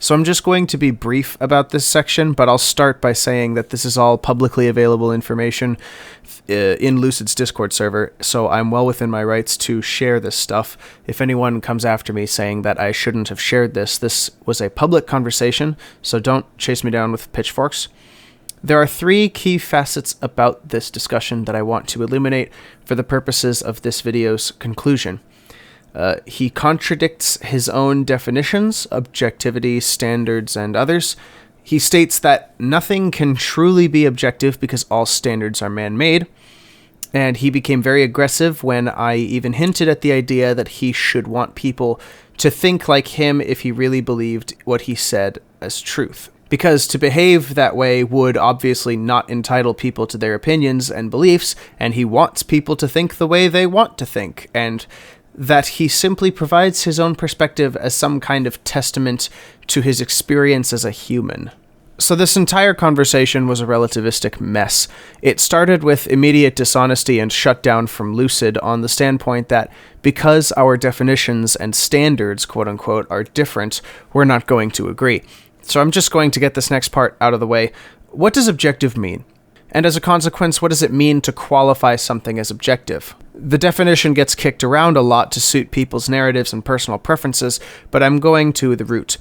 So I'm just going to be brief about this section, but I'll start by saying that this is all publicly available information in Lucid's Discord server, so I'm well within my rights to share this stuff. If anyone comes after me saying that I shouldn't have shared this was a public conversation, so don't chase me down with pitchforks. There are 3 key facets about this discussion that I want to illuminate for the purposes of this video's conclusion. He contradicts his own definitions, objectivity, standards, and others. He states that nothing can truly be objective because all standards are man-made, and he became very aggressive when I even hinted at the idea that he should want people to think like him if he really believed what he said as truth. Because to behave that way would obviously not entitle people to their opinions and beliefs, and he wants people to think the way they want to think, and that he simply provides his own perspective as some kind of testament to his experience as a human. So this entire conversation was a relativistic mess. It started with immediate dishonesty and shutdown from Lucid on the standpoint that because our definitions and standards, quote-unquote, are different, we're not going to agree. So I'm just going to get this next part out of the way. What does objective mean? And as a consequence, what does it mean to qualify something as objective? The definition gets kicked around a lot to suit people's narratives and personal preferences, but I'm going to the root.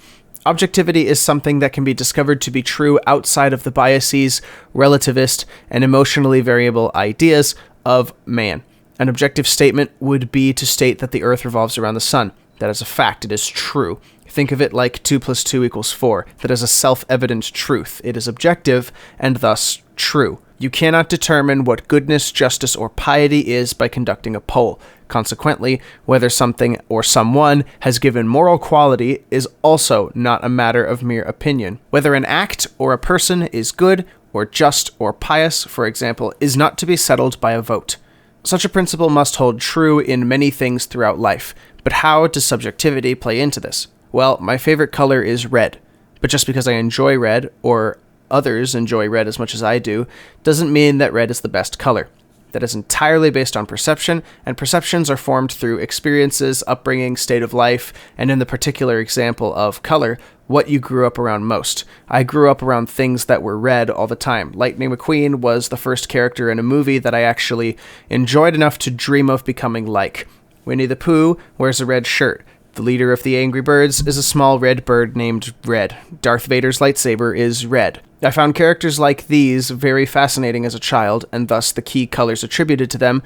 Objectivity is something that can be discovered to be true outside of the biases, relativist, and emotionally variable ideas of man. An objective statement would be to state that the Earth revolves around the sun. That is a fact. It is true. Think of it like 2 + 2 = 4. That is a self-evident truth. It is objective, and thus true. You cannot determine what goodness, justice, or piety is by conducting a poll. Consequently, whether something or someone has given moral quality is also not a matter of mere opinion. Whether an act or a person is good, or just, or pious, for example, is not to be settled by a vote. Such a principle must hold true in many things throughout life. But how does subjectivity play into this? Well, my favorite color is red. But just because I enjoy red, or others enjoy red as much as I do, doesn't mean that red is the best color. That is entirely based on perception, and perceptions are formed through experiences, upbringing, state of life, and in the particular example of color, what you grew up around most. I grew up around things that were red all the time. Lightning McQueen was the first character in a movie that I actually enjoyed enough to dream of becoming like. Winnie the Pooh wears a red shirt. The leader of the Angry Birds is a small red bird named Red. Darth Vader's lightsaber is red. I found characters like these very fascinating as a child, and thus the key colors attributed to them,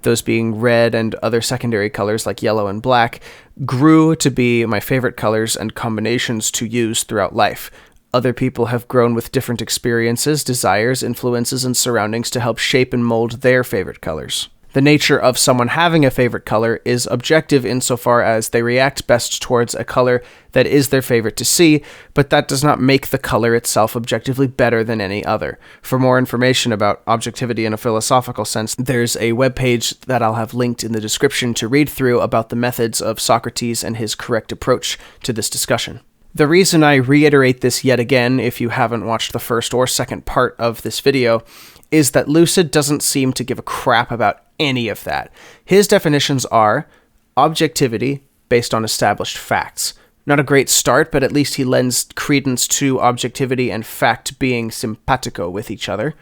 those being red and other secondary colors like yellow and black, grew to be my favorite colors and combinations to use throughout life. Other people have grown with different experiences, desires, influences, and surroundings to help shape and mold their favorite colors. The nature of someone having a favorite color is objective insofar as they react best towards a color that is their favorite to see, but that does not make the color itself objectively better than any other. For more information about objectivity in a philosophical sense, there's a webpage that I'll have linked in the description to read through about the methods of Socrates and his correct approach to this discussion. The reason I reiterate this yet again, if you haven't watched the first or second part of this video, is that Lucid doesn't seem to give a crap about any of that. His definitions are objectivity based on established facts. Not a great start, but at least he lends credence to objectivity and fact being simpatico with each other.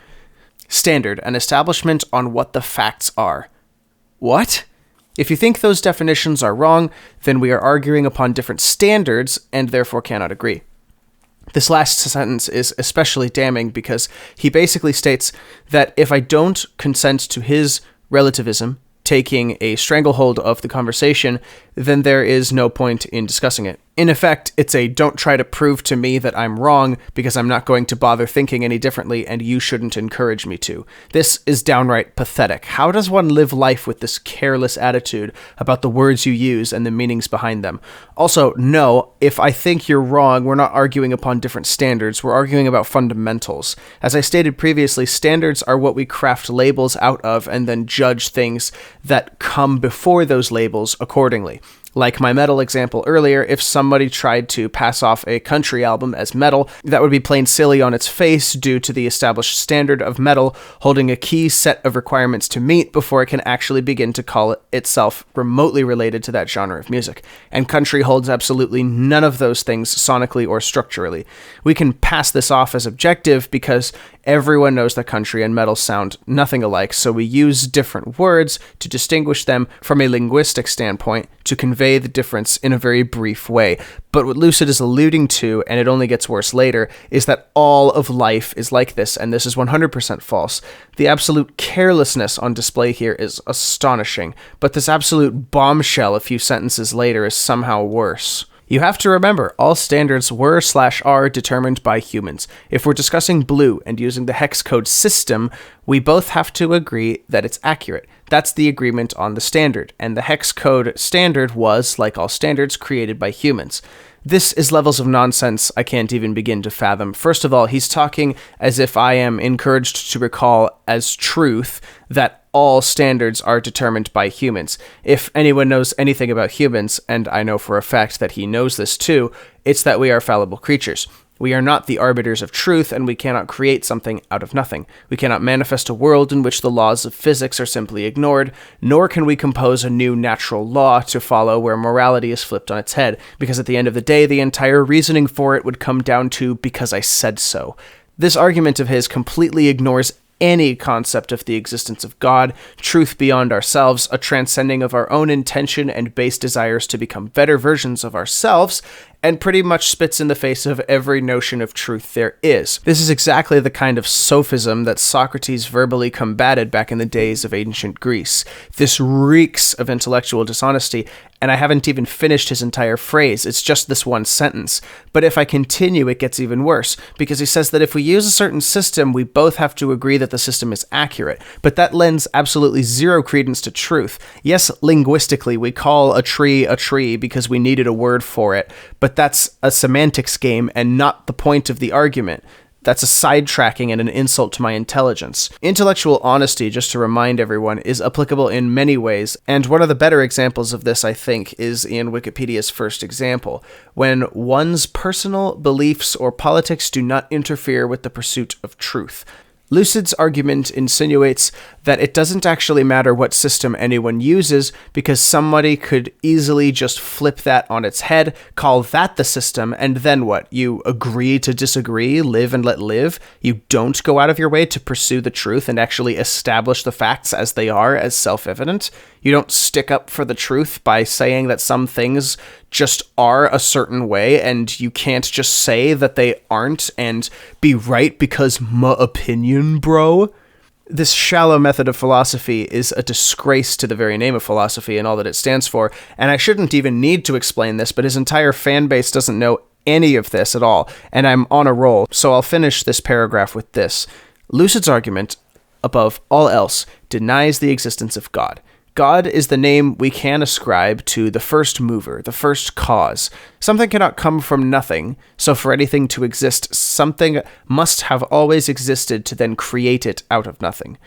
Standard, an establishment on what the facts are. What? If you think those definitions are wrong, then we are arguing upon different standards and therefore cannot agree. This last sentence is especially damning because he basically states that if I don't consent to his relativism taking a stranglehold of the conversation, then there is no point in discussing it. In effect, it's a don't try to prove to me that I'm wrong because I'm not going to bother thinking any differently and you shouldn't encourage me to. This is downright pathetic. How does one live life with this careless attitude about the words you use and the meanings behind them? Also, no, if I think you're wrong, we're not arguing upon different standards, we're arguing about fundamentals. As I stated previously, standards are what we craft labels out of and then judge things that come before those labels accordingly. Like my metal example earlier, if somebody tried to pass off a country album as metal, that would be plain silly on its face due to the established standard of metal holding a key set of requirements to meet before it can actually begin to call itself remotely related to that genre of music. And country holds absolutely none of those things sonically or structurally. We can pass this off as objective because everyone knows that country and metal sound nothing alike, so we use different words to distinguish them from a linguistic standpoint to convey the difference in a very brief way. But what Lucid is alluding to, and it only gets worse later, is that all of life is like this, and this is 100% false. The absolute carelessness on display here is astonishing, but this absolute bombshell a few sentences later is somehow worse. You have to remember, all standards were/are determined by humans. If we're discussing blue and using the hex code system, we both have to agree that it's accurate. That's the agreement on the standard, and the hex code standard was, like all standards, created by humans. This is levels of nonsense I can't even begin to fathom. First of all, he's talking as if I am encouraged to recall as truth that all standards are determined by humans. If anyone knows anything about humans, and I know for a fact that he knows this too, it's that we are fallible creatures. We are not the arbiters of truth, and we cannot create something out of nothing. We cannot manifest a world in which the laws of physics are simply ignored, nor can we compose a new natural law to follow where morality is flipped on its head, because at the end of the day, the entire reasoning for it would come down to because I said so. This argument of his completely ignores any concept of the existence of God, truth beyond ourselves, a transcending of our own intention and base desires to become better versions of ourselves, and pretty much spits in the face of every notion of truth there is. This is exactly the kind of sophism that Socrates verbally combated back in the days of ancient Greece. This reeks of intellectual dishonesty, and I haven't even finished his entire phrase. It's just this one sentence. But if I continue, it gets even worse, because he says that if we use a certain system, we both have to agree that the system is accurate. But that lends absolutely zero credence to truth. Yes, linguistically, we call a tree because we needed a word for it, but that's a semantics game and not the point of the argument. That's a sidetracking and an insult to my intelligence. Intellectual honesty, just to remind everyone, is applicable in many ways, and one of the better examples of this, I think, is in Wikipedia's first example, when one's personal beliefs or politics do not interfere with the pursuit of truth. Lucid's argument insinuates that it doesn't actually matter what system anyone uses because somebody could easily just flip that on its head, call that the system, and then what? You agree to disagree, live and let live? You don't go out of your way to pursue the truth and actually establish the facts as they are, as self-evident? You don't stick up for the truth by saying that some things just are a certain way and you can't just say that they aren't and be right because my opinion, bro? This shallow method of philosophy is a disgrace to the very name of philosophy and all that it stands for, and I shouldn't even need to explain this, but his entire fan base doesn't know any of this at all, and I'm on a roll, so I'll finish this paragraph with this. Lucid's argument, above all else, denies the existence of God. God is the name we can ascribe to the first mover, the first cause. Something cannot come from nothing, so for anything to exist, something must have always existed to then create it out of nothing.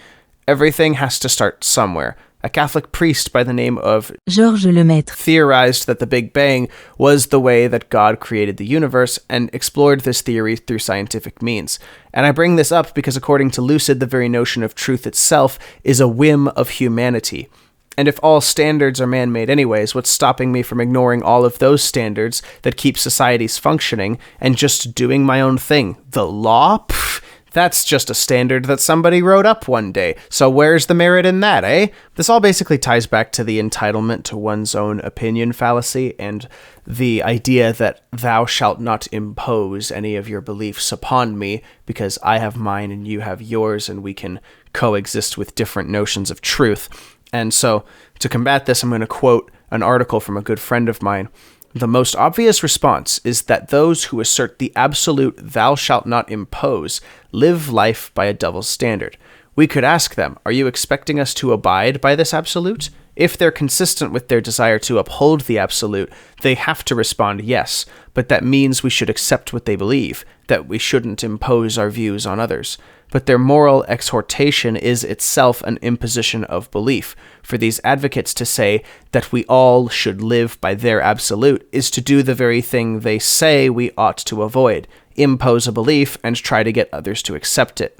Everything has to start somewhere. A Catholic priest by the name of Georges Lemaitre theorized that the Big Bang was the way that God created the universe and explored this theory through scientific means. And I bring this up because according to Lucid, the very notion of truth itself is a whim of humanity. And if all standards are man-made anyways, what's stopping me from ignoring all of those standards that keep societies functioning and just doing my own thing? The law? Pfft, that's just a standard that somebody wrote up one day. So where's the merit in that, eh? This all basically ties back to the entitlement to one's own opinion fallacy and the idea that thou shalt not impose any of your beliefs upon me because I have mine and you have yours and we can coexist with different notions of truth. And so, to combat this, I'm going to quote an article from a good friend of mine. The most obvious response is that those who assert the absolute thou shalt not impose live life by a double standard. We could ask them, are you expecting us to abide by this absolute? If they're consistent with their desire to uphold the absolute, they have to respond yes, but that means we should accept what they believe, that we shouldn't impose our views on others. But their moral exhortation is itself an imposition of belief. For these advocates to say that we all should live by their absolute is to do the very thing they say we ought to avoid, impose a belief and try to get others to accept it.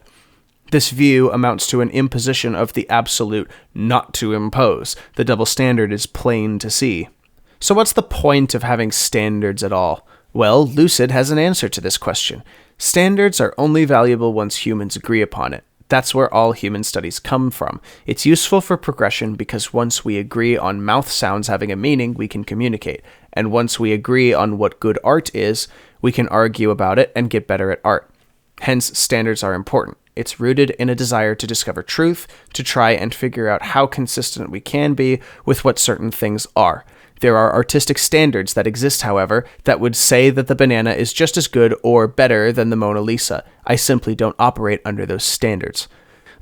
This view amounts to an imposition of the absolute not to impose. The double standard is plain to see. So what's the point of having standards at all? Well, Lucid has an answer to this question. Standards are only valuable once humans agree upon it. That's where all human studies come from. It's useful for progression because once we agree on mouth sounds having a meaning, we can communicate. And once we agree on what good art is, we can argue about it and get better at art. Hence, standards are important. It's rooted in a desire to discover truth, to try and figure out how consistent we can be with what certain things are. There are artistic standards that exist, however, that would say that the banana is just as good or better than the Mona Lisa. I simply don't operate under those standards.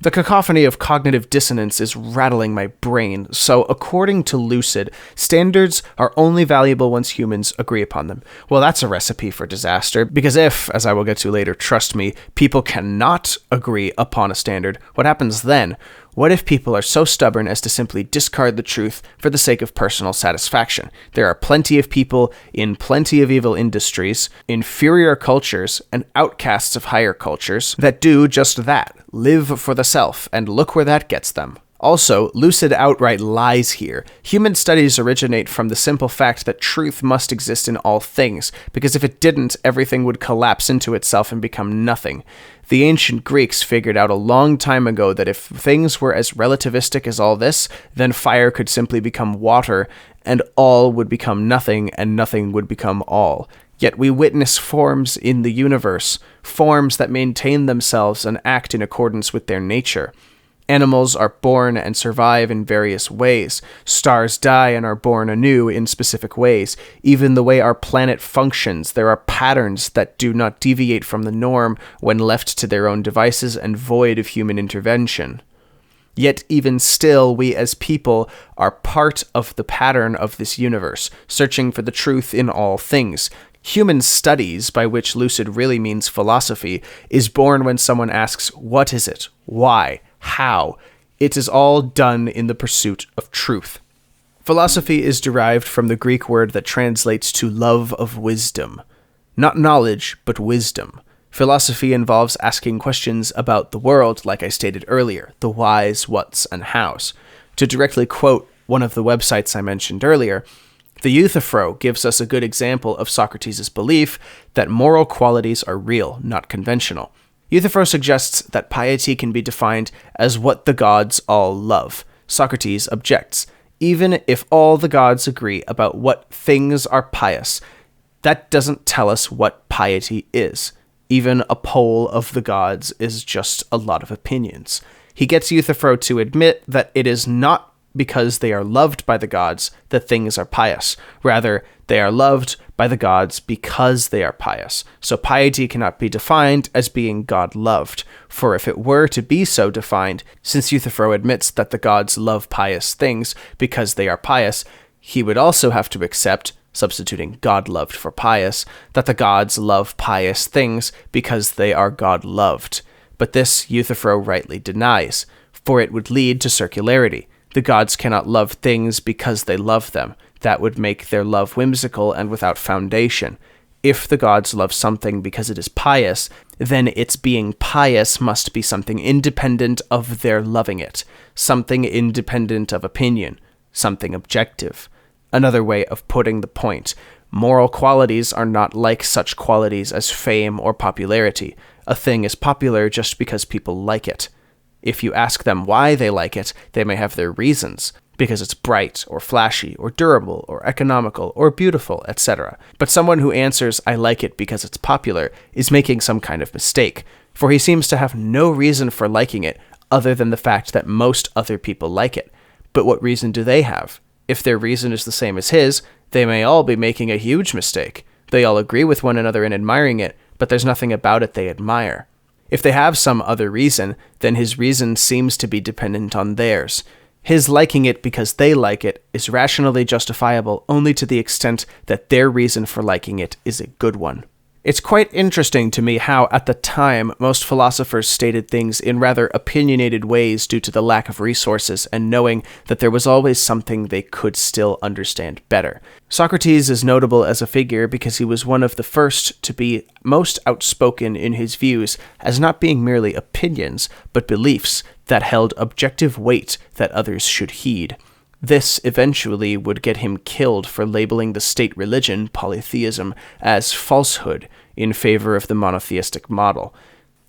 The cacophony of cognitive dissonance is rattling my brain, so according to Lucid, standards are only valuable once humans agree upon them. Well, that's a recipe for disaster, because if, as I will get to later, trust me, people cannot agree upon a standard, what happens then? What if people are so stubborn as to simply discard the truth for the sake of personal satisfaction? There are plenty of people in plenty of evil industries, inferior cultures, and outcasts of higher cultures that do just that, live for the self, and look where that gets them. Also, Lucid outright lies here. Human studies originate from the simple fact that truth must exist in all things, because if it didn't, everything would collapse into itself and become nothing. The ancient Greeks figured out a long time ago that if things were as relativistic as all this, then fire could simply become water, and all would become nothing, and nothing would become all. Yet we witness forms in the universe, forms that maintain themselves and act in accordance with their nature. Animals are born and survive in various ways. Stars die and are born anew in specific ways. Even the way our planet functions, there are patterns that do not deviate from the norm when left to their own devices and void of human intervention. Yet even still, we as people are part of the pattern of this universe, searching for the truth in all things. Human studies, by which Lucid really means philosophy, is born when someone asks, what is it? Why? How? It is all done in the pursuit of truth. Philosophy is derived from the Greek word that translates to love of wisdom. Not knowledge, but wisdom. Philosophy involves asking questions about the world, like I stated earlier, the whys, whats, and hows. To directly quote one of the websites I mentioned earlier, the Euthyphro gives us a good example of Socrates' belief that moral qualities are real, not conventional. Euthyphro suggests that piety can be defined as what the gods all love. Socrates objects. Even if all the gods agree about what things are pious, that doesn't tell us what piety is. Even a poll of the gods is just a lot of opinions. He gets Euthyphro to admit that it is not because they are loved by the gods that things are pious. Rather, they are loved by the gods because they are pious. So piety cannot be defined as being God-loved. For if it were to be so defined, since Euthyphro admits that the gods love pious things because they are pious, he would also have to accept, substituting God-loved for pious, that the gods love pious things because they are God-loved. But this Euthyphro rightly denies, for it would lead to circularity. The gods cannot love things because they love them. That would make their love whimsical and without foundation. If the gods love something because it is pious, then its being pious must be something independent of their loving it, something independent of opinion, something objective. Another way of putting the point, moral qualities are not like such qualities as fame or popularity. A thing is popular just because people like it. If you ask them why they like it, they may have their reasons, because it's bright, or flashy, or durable, or economical, or beautiful, etc. But someone who answers, I like it because it's popular, is making some kind of mistake, for he seems to have no reason for liking it other than the fact that most other people like it. But what reason do they have? If their reason is the same as his, they may all be making a huge mistake. They all agree with one another in admiring it, but there's nothing about it they admire. If they have some other reason, then his reason seems to be dependent on theirs. His liking it because they like it is rationally justifiable only to the extent that their reason for liking it is a good one. It's quite interesting to me how, at the time, most philosophers stated things in rather opinionated ways due to the lack of resources and knowing that there was always something they could still understand better. Socrates is notable as a figure because he was one of the first to be most outspoken in his views as not being merely opinions, but beliefs that held objective weight that others should heed. This eventually would get him killed for labeling the state religion, polytheism, as falsehood in favor of the monotheistic model.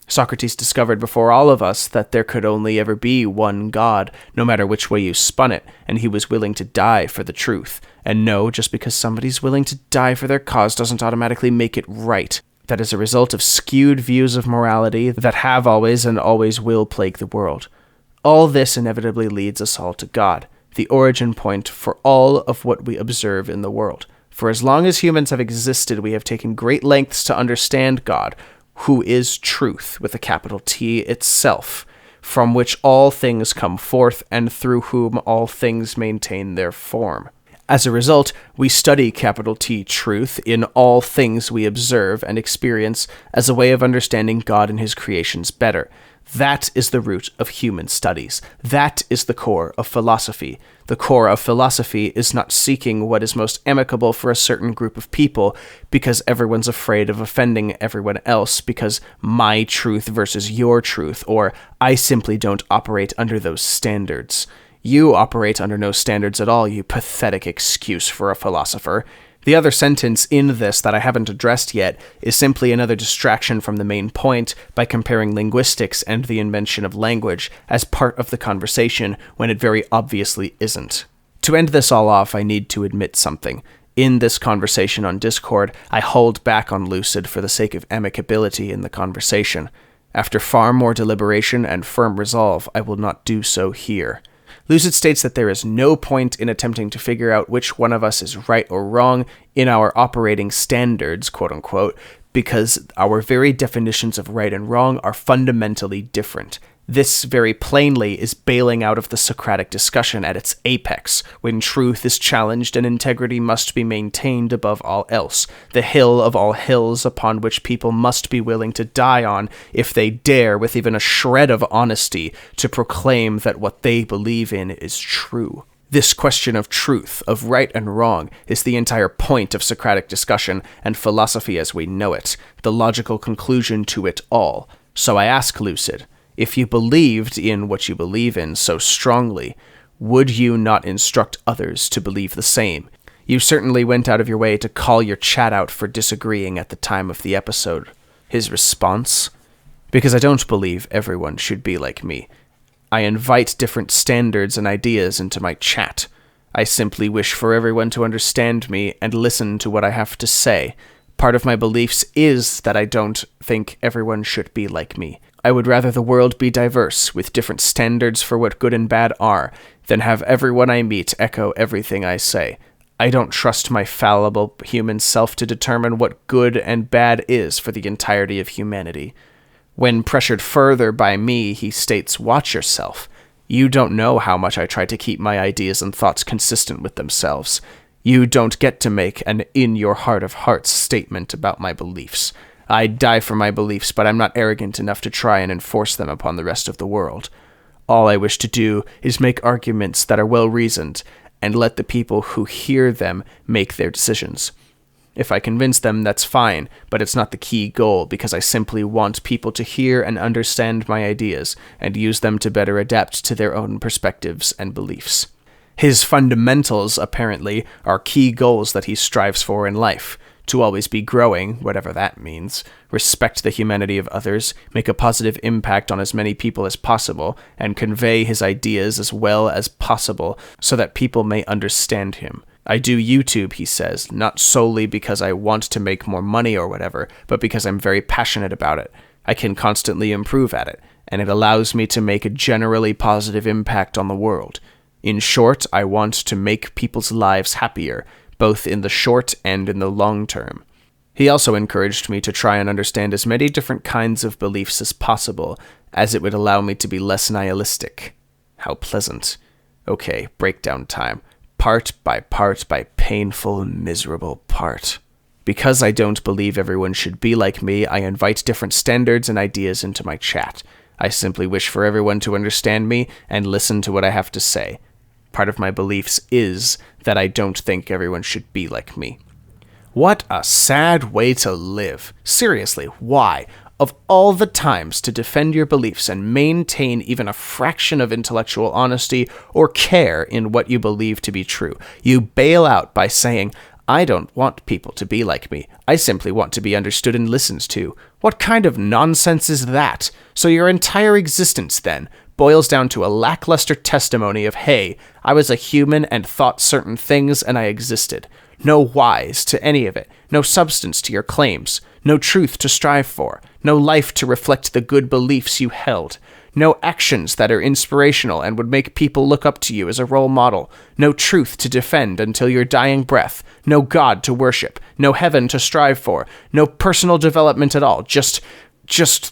Socrates discovered before all of us that there could only ever be one God, no matter which way you spun it, and he was willing to die for the truth. And no, just because somebody's willing to die for their cause doesn't automatically make it right. That is a result of skewed views of morality that have always and always will plague the world. All this inevitably leads us all to God, the origin point for all of what we observe in the world. For as long as humans have existed, we have taken great lengths to understand God, who is truth, with a capital T itself, from which all things come forth and through whom all things maintain their form. As a result, we study capital T truth in all things we observe and experience as a way of understanding God and his creations better. That is the root of human studies. That is the core of philosophy. The core of philosophy is not seeking what is most amicable for a certain group of people because everyone's afraid of offending everyone else because my truth versus your truth, or I simply don't operate under those standards. You operate under no standards at all, you pathetic excuse for a philosopher. The other sentence in this that I haven't addressed yet is simply another distraction from the main point by comparing linguistics and the invention of language as part of the conversation when it very obviously isn't. To end this all off, I need to admit something. In this conversation on Discord, I hold back on Lucid for the sake of amicability in the conversation. After far more deliberation and firm resolve, I will not do so here. Lucid states that there is no point in attempting to figure out which one of us is right or wrong in our operating standards, quote-unquote, because our very definitions of right and wrong are fundamentally different. This very plainly is bailing out of the Socratic discussion at its apex, when truth is challenged and integrity must be maintained above all else, the hill of all hills upon which people must be willing to die on if they dare, with even a shred of honesty, to proclaim that what they believe in is true. This question of truth, of right and wrong, is the entire point of Socratic discussion and philosophy as we know it, the logical conclusion to it all. So I ask Lucid, if you believed in what you believe in so strongly, would you not instruct others to believe the same? You certainly went out of your way to call your chat out for disagreeing at the time of the episode. His response? Because I don't believe everyone should be like me. I invite different standards and ideas into my chat. I simply wish for everyone to understand me and listen to what I have to say. Part of my beliefs is that I don't think everyone should be like me. I would rather the world be diverse, with different standards for what good and bad are, than have everyone I meet echo everything I say. I don't trust my fallible human self to determine what good and bad is for the entirety of humanity. When pressured further by me, he states, "Watch yourself. You don't know how much I try to keep my ideas and thoughts consistent with themselves. You don't get to make an in your heart of hearts statement about my beliefs. I'd die for my beliefs, but I'm not arrogant enough to try and enforce them upon the rest of the world. All I wish to do is make arguments that are well-reasoned, and let the people who hear them make their decisions. If I convince them, that's fine, but it's not the key goal, because I simply want people to hear and understand my ideas, and use them to better adapt to their own perspectives and beliefs." His fundamentals, apparently, are key goals that he strives for in life. To always be growing, whatever that means, respect the humanity of others, make a positive impact on as many people as possible, and convey his ideas as well as possible so that people may understand him. I do YouTube, he says, not solely because I want to make more money or whatever, but because I'm very passionate about it. I can constantly improve at it, and it allows me to make a generally positive impact on the world. In short, I want to make people's lives happier, both in the short and in the long term. He also encouraged me to try and understand as many different kinds of beliefs as possible, as it would allow me to be less nihilistic. How pleasant. Okay, breakdown time. Part by painful, miserable part. Because I don't believe everyone should be like me, I invite different standards and ideas into my chat. I simply wish for everyone to understand me and listen to what I have to say. Part of my beliefs is that I don't think everyone should be like me. What a sad way to live. Seriously, why? Of all the times to defend your beliefs and maintain even a fraction of intellectual honesty or care in what you believe to be true, you bail out by saying, I don't want people to be like me. I simply want to be understood and listened to. What kind of nonsense is that? So your entire existence, then, boils down to a lackluster testimony of, hey, I was a human and thought certain things and I existed. No whys to any of it. No substance to your claims. No truth to strive for. No life to reflect the good beliefs you held. No actions that are inspirational and would make people look up to you as a role model. No truth to defend until your dying breath. No God to worship. No heaven to strive for. No personal development at all. Just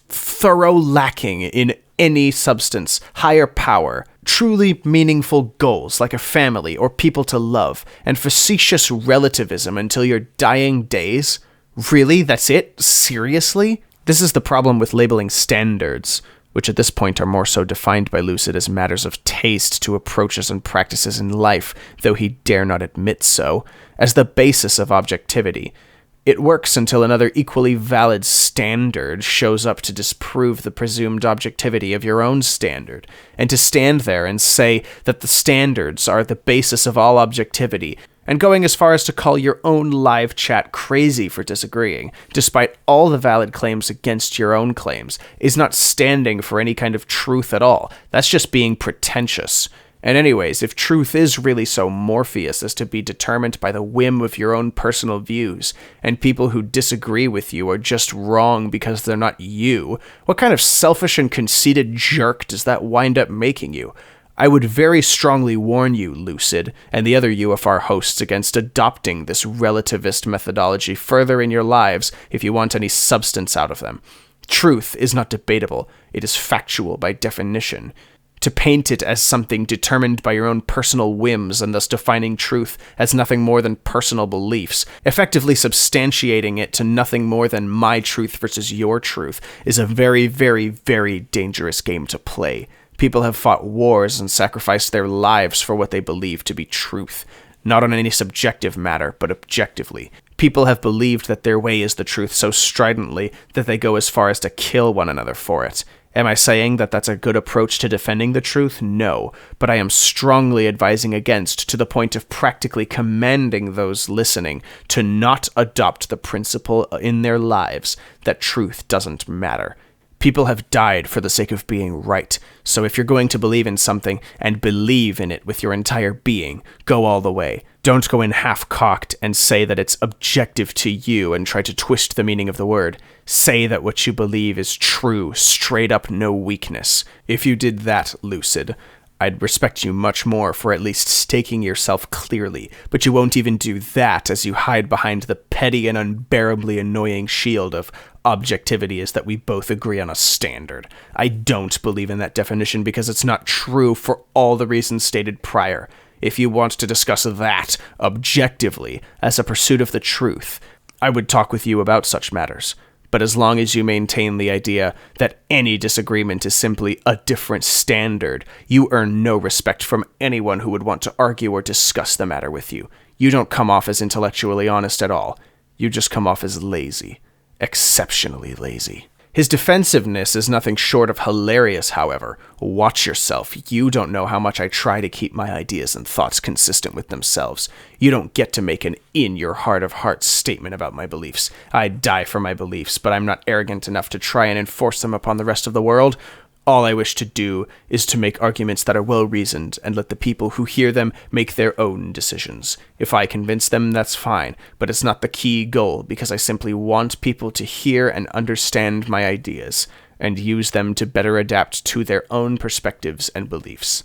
thorough lacking in any substance, higher power, truly meaningful goals like a family or people to love, and facetious relativism until your dying days? Really? That's it? Seriously? This is the problem with labeling standards, which at this point are more so defined by Lucid as matters of taste to approaches and practices in life, though he dare not admit so, as the basis of objectivity. It works until another equally valid standard shows up to disprove the presumed objectivity of your own standard, and to stand there and say that the standards are the basis of all objectivity, and going as far as to call your own live chat crazy for disagreeing, despite all the valid claims against your own claims, is not standing for any kind of truth at all. That's just being pretentious. And anyways, if truth is really so Morpheus as to be determined by the whim of your own personal views, and people who disagree with you are just wrong because they're not you, what kind of selfish and conceited jerk does that wind up making you? I would very strongly warn you, Lucid, and the other UFR hosts against adopting this relativist methodology further in your lives if you want any substance out of them. Truth is not debatable, it is factual by definition. To paint it as something determined by your own personal whims and thus defining truth as nothing more than personal beliefs, effectively substantiating it to nothing more than my truth versus your truth, is a very, very, very dangerous game to play. People have fought wars and sacrificed their lives for what they believe to be truth, not on any subjective matter, but objectively. People have believed that their way is the truth so stridently that they go as far as to kill one another for it. Am I saying that that's a good approach to defending the truth? No, but I am strongly advising against, to the point of practically commanding those listening to not adopt the principle in their lives that truth doesn't matter. People have died for the sake of being right, so if you're going to believe in something and believe in it with your entire being, go all the way. Don't go in half-cocked and say that it's objective to you and try to twist the meaning of the word. Say that what you believe is true, straight up, no weakness. If you did that, Lucid, I'd respect you much more for at least staking yourself clearly, but you won't even do that as you hide behind the petty and unbearably annoying shield of objectivity is that we both agree on a standard. I don't believe in that definition because it's not true for all the reasons stated prior. If you want to discuss that objectively as a pursuit of the truth, I would talk with you about such matters. But as long as you maintain the idea that any disagreement is simply a different standard, you earn no respect from anyone who would want to argue or discuss the matter with you. You don't come off as intellectually honest at all. You just come off as lazy. Exceptionally lazy. His defensiveness is nothing short of hilarious, however. Watch yourself. You don't know how much I try to keep my ideas and thoughts consistent with themselves. You don't get to make an in-your-heart-of-hearts statement about my beliefs. I'd die for my beliefs, but I'm not arrogant enough to try and enforce them upon the rest of the world. All I wish to do is to make arguments that are well-reasoned and let the people who hear them make their own decisions. If I convince them, that's fine, but it's not the key goal because I simply want people to hear and understand my ideas and use them to better adapt to their own perspectives and beliefs.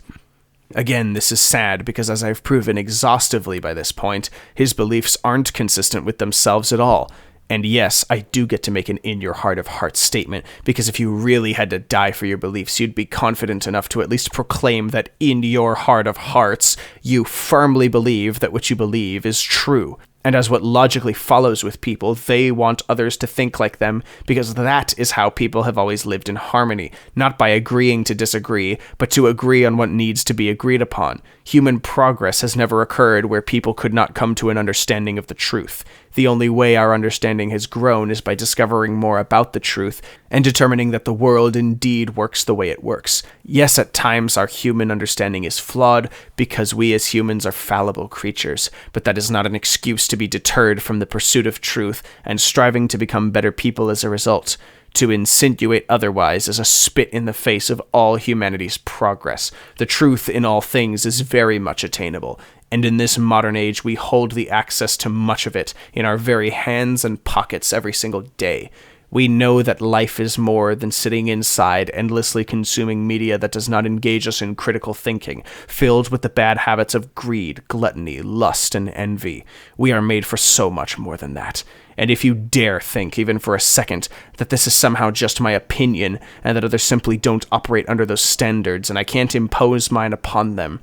Again, this is sad because, as I've proven exhaustively by this point, his beliefs aren't consistent with themselves at all. And yes, I do get to make an in your heart of hearts statement, because if you really had to die for your beliefs, you'd be confident enough to at least proclaim that in your heart of hearts, you firmly believe that what you believe is true. And as what logically follows with people, they want others to think like them, because that is how people have always lived in harmony, not by agreeing to disagree, but to agree on what needs to be agreed upon. Human progress has never occurred where people could not come to an understanding of the truth. The only way our understanding has grown is by discovering more about the truth and determining that the world indeed works the way it works. Yes, at times our human understanding is flawed because we as humans are fallible creatures, but that is not an excuse to be deterred from the pursuit of truth and striving to become better people as a result. To insinuate otherwise is a spit in the face of all humanity's progress. The truth in all things is very much attainable, and in this modern age we hold the access to much of it in our very hands and pockets every single day. We know that life is more than sitting inside, endlessly consuming media that does not engage us in critical thinking, filled with the bad habits of greed, gluttony, lust, and envy. We are made for so much more than that. And if you dare think, even for a second, that this is somehow just my opinion, and that others simply don't operate under those standards, and I can't impose mine upon them,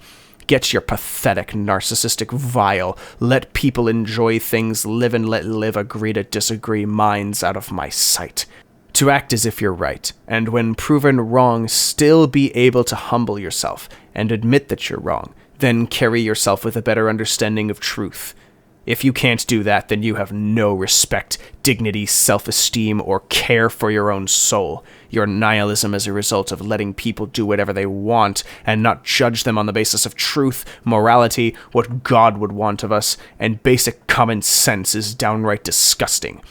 get your pathetic, narcissistic, vile, let people enjoy things, live and let live, agree to disagree minds out of my sight. To act as if you're right, and when proven wrong, still be able to humble yourself and admit that you're wrong, then carry yourself with a better understanding of truth. If you can't do that, then you have no respect, dignity, self-esteem, or care for your own soul. Your nihilism is a result of letting people do whatever they want and not judge them on the basis of truth, morality, what God would want of us, and basic common sense is downright disgusting.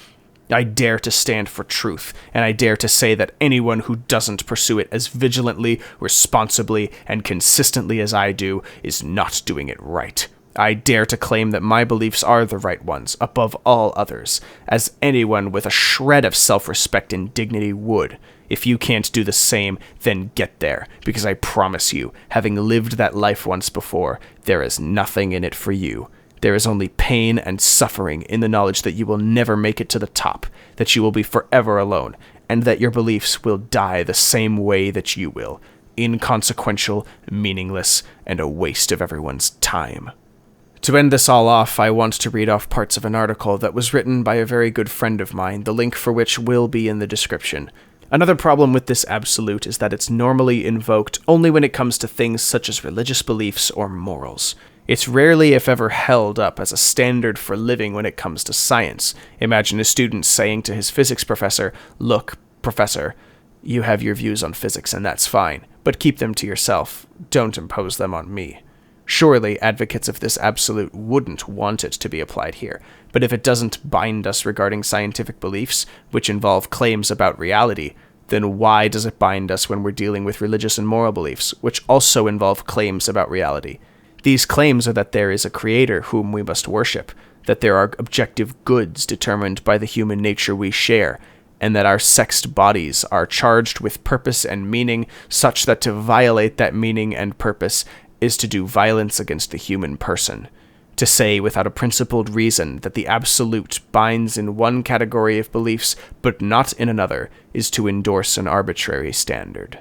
I dare to stand for truth, and I dare to say that anyone who doesn't pursue it as vigilantly, responsibly, and consistently as I do is not doing it right. I dare to claim that my beliefs are the right ones, above all others, as anyone with a shred of self-respect and dignity would. If you can't do the same, then get there, because I promise you, having lived that life once before, there is nothing in it for you. There is only pain and suffering in the knowledge that you will never make it to the top, that you will be forever alone, and that your beliefs will die the same way that you will, inconsequential, meaningless, and a waste of everyone's time. To end this all off, I want to read off parts of an article that was written by a very good friend of mine, the link for which will be in the description. Another problem with this absolute is that it's normally invoked only when it comes to things such as religious beliefs or morals. It's rarely, if ever, held up as a standard for living when it comes to science. Imagine a student saying to his physics professor, "Look, professor, you have your views on physics and that's fine, but keep them to yourself. Don't impose them on me." Surely, advocates of this absolute wouldn't want it to be applied here, but if it doesn't bind us regarding scientific beliefs, which involve claims about reality, then why does it bind us when we're dealing with religious and moral beliefs, which also involve claims about reality? These claims are that there is a creator whom we must worship, that there are objective goods determined by the human nature we share, and that our sexed bodies are charged with purpose and meaning such that to violate that meaning and purpose is to do violence against the human person. To say without a principled reason that the absolute binds in one category of beliefs but not in another is to endorse an arbitrary standard.